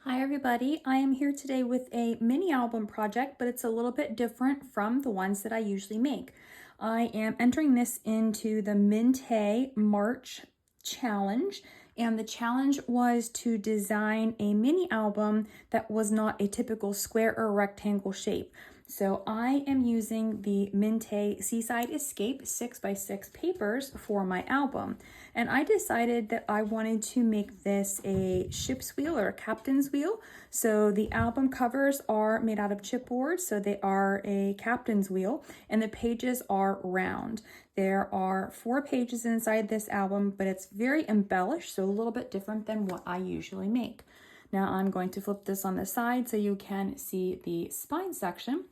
Hi everybody, I am here today with a mini album project, but it's a little bit different from the ones that I usually make. I am entering this into the Mintay March challenge, and the challenge was to design a mini album that was not a typical square or rectangle shape. So I am using the Mintay Seaside Escape 6x6 papers for my album. And I decided that I wanted to make this a ship's wheel or a captain's wheel. So the album covers are made out of chipboard, so they are a captain's wheel, and the pages are round. There are 4 pages inside this album, but it's very embellished, so a little bit different than what I usually make. Now I'm going to flip this on the side so you can see the spine section.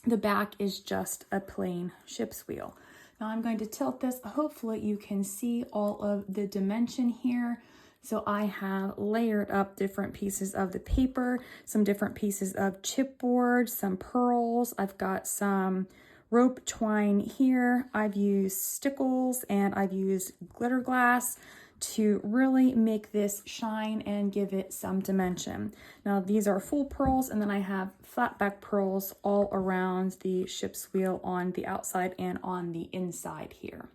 The back is just a plain ship's wheel. Now I'm going to tilt this. Hopefully you can see all of the dimension here. So I have layered up different pieces of the paper, some different pieces of chipboard, some pearls. I've got some rope twine here. I've used stickles and I've used glitter glass to really make this shine and give it some dimension. Now these are full pearls, and then I have flat back pearls all around the ship's wheel on the outside and on the inside here.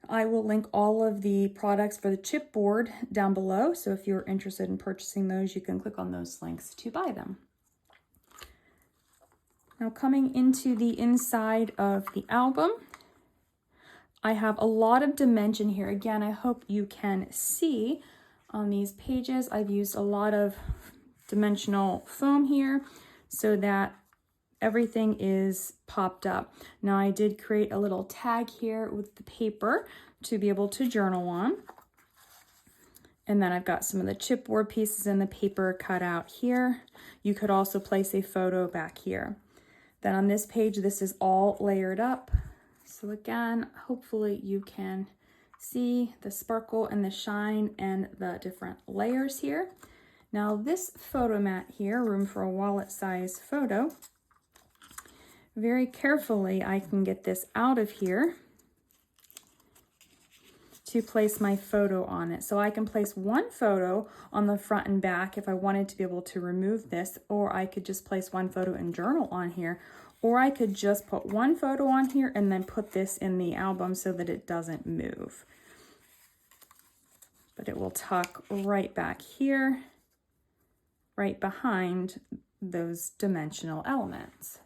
I will link all of the products for the chipboard down below, so if you're interested in purchasing those, you can click on those links to buy them. Now coming into the inside of the album, I have a lot of dimension here. Again, I hope you can see on these pages, I've used a lot of dimensional foam here so that everything is popped up. Now I did create a little tag here with the paper to be able to journal on. And then I've got some of the chipboard pieces in the paper cut out here. You could also place a photo back here. Then on this page, this is all layered up. So again, hopefully you can see the sparkle and the shine and the different layers here. Now this photo mat here, room for a wallet size photo, very carefully I can get this out of here to place my photo on it. So I can place one photo on the front and back if I wanted to be able to remove this, or I could just place one photo and journal on here, or I could just put one photo on here and then put this in the album so that it doesn't move. But it will tuck right back here, right behind those dimensional elements.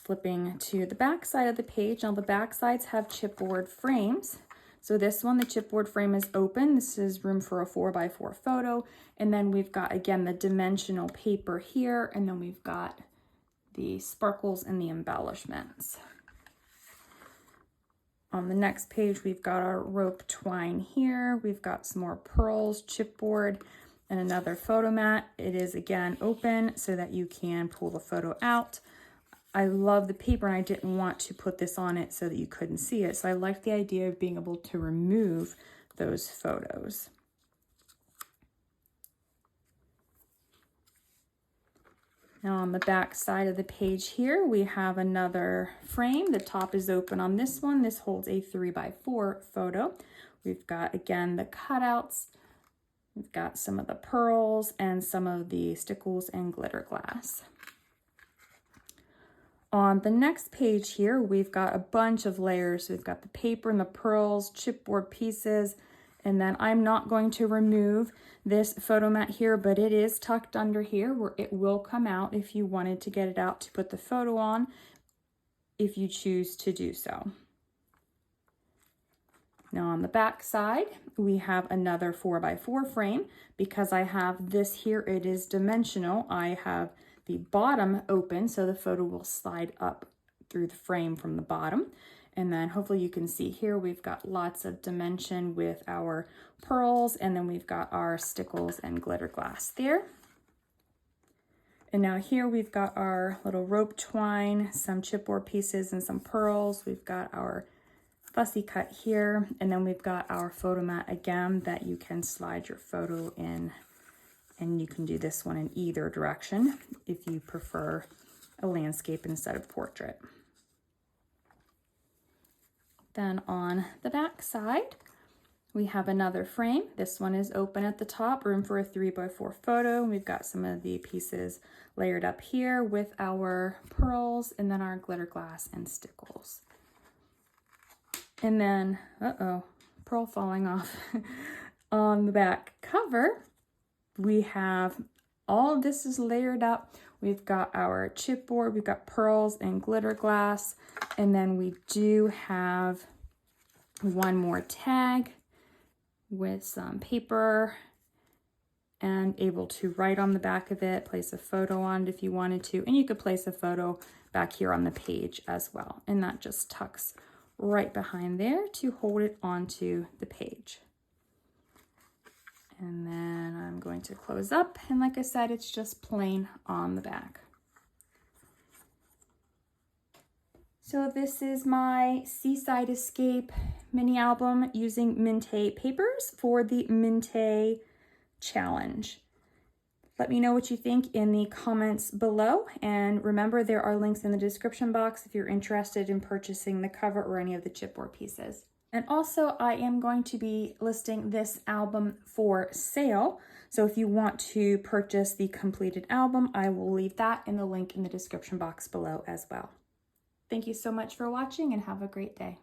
Flipping to the back side of the page. Now the back sides have chipboard frames. So this one, the chipboard frame is open. This is room for a 4x4 photo. And then we've got, again, the dimensional paper here. And then we've got the sparkles and the embellishments. On the next page, we've got our rope twine here. We've got some more pearls, chipboard, and another photo mat. It is, again, open so that you can pull the photo out. I love the paper, and I didn't want to put this on it so that you couldn't see it. So I liked the idea of being able to remove those photos. Now on the back side of the page here, we have another frame. The top is open on this one. This holds a 3x4 photo. We've got, again, the cutouts. We've got some of the pearls and some of the stickles and glitter glass. On the next page here, we've got a bunch of layers. We've got the paper and the pearls, chipboard pieces, and then I'm not going to remove this photo mat here, but it is tucked under here where it will come out if you wanted to get it out to put the photo on, if you choose to do so. Now on the back side, we have another 4x4 frame. Because I have this here, it is dimensional. I have the bottom open, so the photo will slide up through the frame from the bottom. And then hopefully you can see here, we've got lots of dimension with our pearls, and then we've got our stickles and glitter glass there. And now here we've got our little rope twine, some chipboard pieces and some pearls. We've got our fussy cut here, and then we've got our photo mat again that you can slide your photo in. And you can do this one in either direction if you prefer a landscape instead of portrait. Then on the back side, We have another frame. This one is open at the top, room for a 3x4 photo. We've got some of the pieces layered up here with our pearls and then our glitter glass and stickles. And then, pearl falling off. On the back cover, we have all of this is layered up. We've got our chipboard, we've got pearls and glitter glass, and then we do have one more tag with some paper and able to write on the back of it, place a photo on it if you wanted to, and you could place a photo back here on the page as well. And that just tucks right behind there to hold it onto the page. And then I'm going to close up, and like I said, it's just plain on the back. So this is my Seaside Escape mini album using Mintay papers for the Mintay challenge. Let me know what you think in the comments below, and remember there are links in the description box if you're interested in purchasing the cover or any of the chipboard pieces. And also I am going to be listing this album for sale, so if you want to purchase the completed album, I will leave that in the link in the description box below as well. Thank you so much for watching and have a great day.